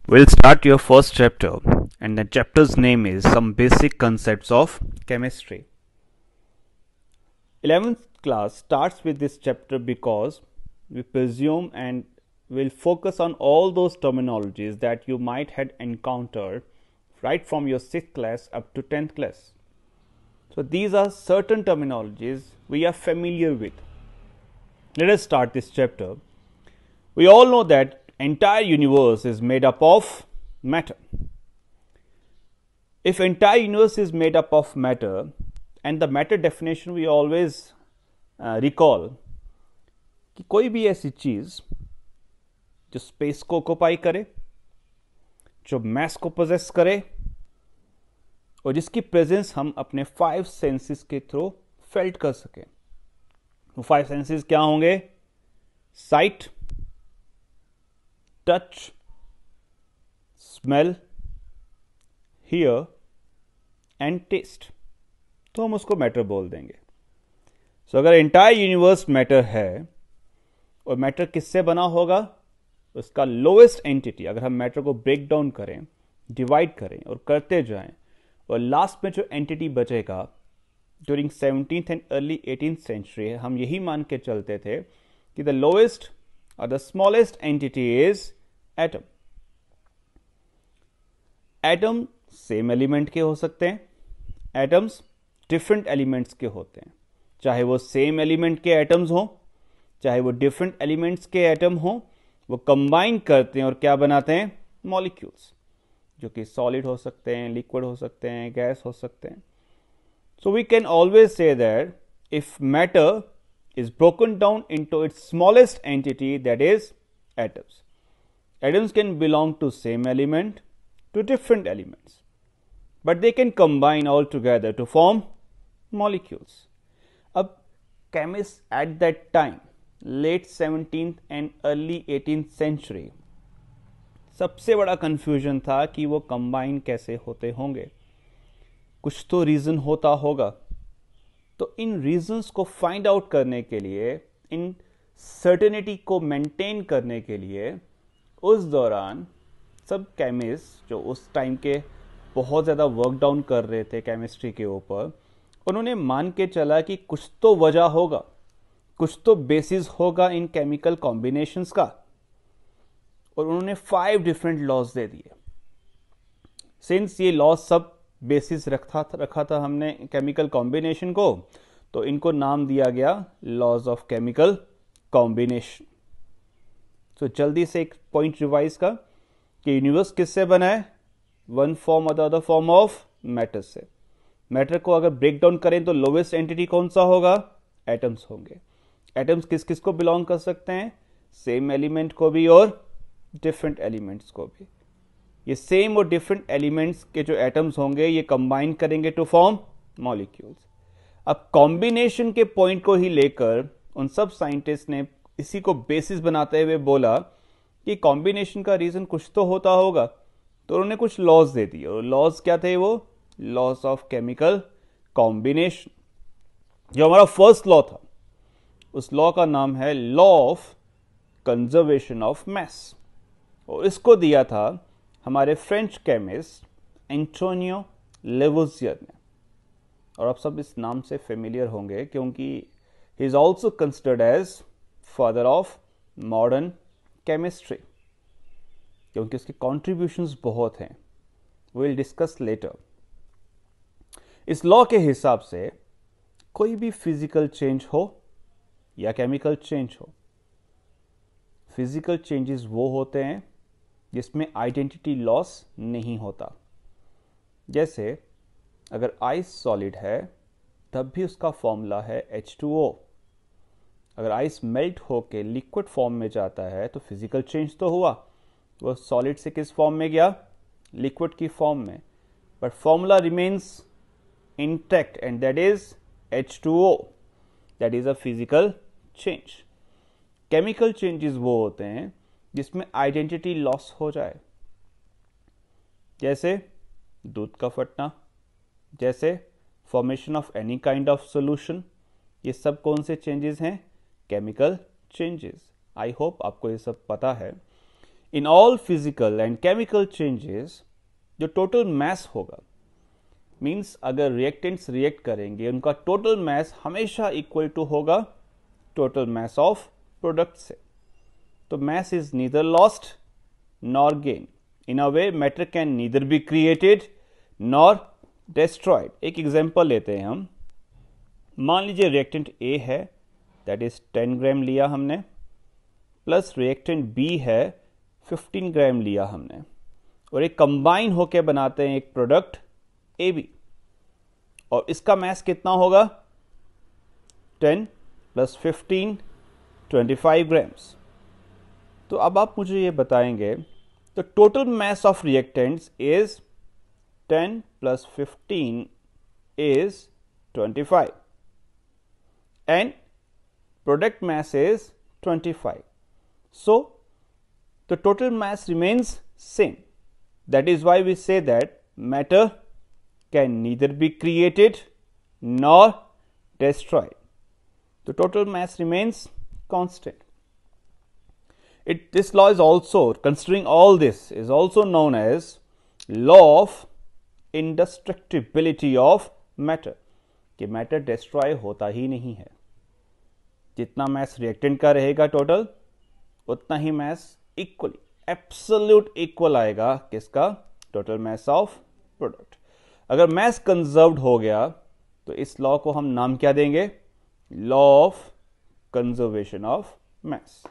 We'll start your first chapter, and the chapter's name is Some Basic Concepts of Chemistry. 11th class starts with this chapter because we presume and will focus on all those terminologies that you might have encountered right from your 6th class up to 10th class. So these are certain terminologies we are familiar with. Let us start this chapter. We all know that entire universe is made up of matter. If entire universe is made up of matter, and the matter definition we always recall कि कोई भी ऐसी चीज जो space को occupy करे, जो mess को पोजेस करे और जिसकी प्रेजेंस हम अपने 5 सेंसेस के थ्रू फेल्ट कर सके. वो 5 सेंसेस क्या होंगे? Sight, touch, smell, hear and taste. तो हम उसको मैटर बोल देंगे. सो अगर एंटायर यूनिवर्स मैटर है और मैटर किससे बना होगा? उसका लोएस्ट एंटिटी. अगर हम मैटर को ब्रेक डाउन करें, डिवाइड करें और करते जाएं, और लास्ट में जो एंटिटी बचेगा during 17th and early 18th century, हम यही मान के चलते थे कि द लोएस्ट और the smallest entity is atom. Atom same element के हो सकते हैं, एटम्स डिफरेंट एलिमेंट्स के होते हैं. चाहे वो सेम एलिमेंट के एटम्स हों, चाहे वो डिफरेंट एलिमेंट्स के एटम हों, वो कंबाइन करते हैं और क्या बनाते हैं? मॉलिक्यूल्स, जो कि सॉलिड हो सकते हैं, लिक्विड हो सकते हैं, गैस हो सकते हैं. So we can always say that if matter is broken down into its smallest entity, that is atoms. Atoms can belong to same element, to different elements, but they can combine all together to form molecules. अब chemists at that time, late 17th and early 18th century, सबसे बड़ा confusion था कि वो combine कैसे होते होंगे. कुछ तो reason होता होगा. तो इन रीजंस को फाइंड आउट करने के लिए, इन सर्टेनिटी को मेंटेन करने के लिए, उस दौरान सब केमिस्ट जो उस टाइम के बहुत ज़्यादा वर्क डाउन कर रहे थे केमिस्ट्री के ऊपर, उन्होंने मान के चला कि कुछ तो वजह होगा, कुछ तो बेसिस होगा इन केमिकल कॉम्बिनेशंस का, और उन्होंने 5 डिफरेंट लॉज दे दिए. सिंस ये लॉज सब बेसिस रखा था हमने केमिकल कॉम्बिनेशन को, तो इनको नाम दिया गया लॉज ऑफ केमिकल कॉम्बिनेशन. तो जल्दी से एक पॉइंट रिवाइज का कि यूनिवर्स किससे बना है? वन फॉर्म और the other form of matter से. मैटर को अगर ब्रेक डाउन करें तो लोवेस्ट एंटिटी कौन सा होगा? एटम्स होंगे. एटम्स किस किस को बिलोंग कर सकते हैं? सेम एलिमेंट को भी और डिफरेंट एलिमेंट्स को भी. ये सेम और डिफरेंट एलिमेंट्स के जो एटम्स होंगे ये कंबाइन करेंगे टू फॉर्म मॉलिक्यूल्स. अब कॉम्बिनेशन के पॉइंट को ही लेकर उन सब साइंटिस्ट ने इसी को बेसिस बनाते हुए बोला कि कॉम्बिनेशन का रीजन कुछ तो होता होगा. तो उन्होंने कुछ लॉज दे दिए, और लॉज क्या थे? वो लॉज ऑफ केमिकल कॉम्बिनेशन. जो हमारा फर्स्ट लॉ था, उस लॉ का नाम है law of conservation of mass, और इसको दिया था हमारे फ्रेंच केमिस्ट एंटोनियो लेवोजियर ने. और आप सब इस नाम से फेमिलियर होंगे क्योंकि he is also considered as father of modern chemistry, क्योंकि उसके कॉन्ट्रीब्यूशंस बहुत हैं. We will discuss later. इस लॉ के हिसाब से कोई भी फिजिकल चेंज हो या केमिकल चेंज हो, फिजिकल चेंजेस वो होते हैं जिसमें आइडेंटिटी लॉस नहीं होता. जैसे अगर आइस सॉलिड है तब भी उसका फॉर्मूला है H2O. अगर आइस मेल्ट होके लिक्विड फॉर्म में जाता है तो फिजिकल चेंज तो हुआ, वो सॉलिड से किस फॉर्म में गया? लिक्विड की फॉर्म में. But formula remains intact and that is H2O. That is a physical change. Chemical changes वो होते हैं जिसमें आइडेंटिटी लॉस हो जाए, जैसे दूध का फटना, जैसे formation of any kind of solution. ये सब कौन से चेंजेस हैं? Chemical changes. आई होप आपको ये सब पता है. In all physical and chemical changes जो टोटल मैस होगा, मीन्स अगर रिएक्टेंट्स रिएक्ट करेंगे उनका टोटल मैस हमेशा इक्वल टू होगा टोटल मैस ऑफ प्रोडक्ट से. तो mass is neither lost nor gain. In a way matter can neither be created nor destroyed. एक एग्जांपल लेते हैं हम. मान लीजिए रिएक्टेंट ए है, दैट इज 10 ग्राम लिया हमने, प्लस रिएक्टेंट बी है 15 ग्राम लिया हमने, और एक कंबाइन होके बनाते हैं एक प्रोडक्ट ए बी. और इसका मैस कितना होगा? 10 प्लस 15 25 ग्राम्स. तो अब आप मुझे ये बताएंगे, तो total mass of reactants is 10 plus 15 is 25 and product mass is 25. So the total mass remains same. That is why we say that matter can neither be created nor destroyed. The total mass remains constant. This law is also, considering all this, is also known as law of indestructibility of matter. कि matter destroy होता ही नहीं है. जितना mess reactant का रहेगा total, उतना ही mess equally absolute equal आएगा किसका? Total mass of product. अगर मैस कंजर्व्ड हो गया तो इस लॉ को हम नाम क्या देंगे? Law of conservation of mass.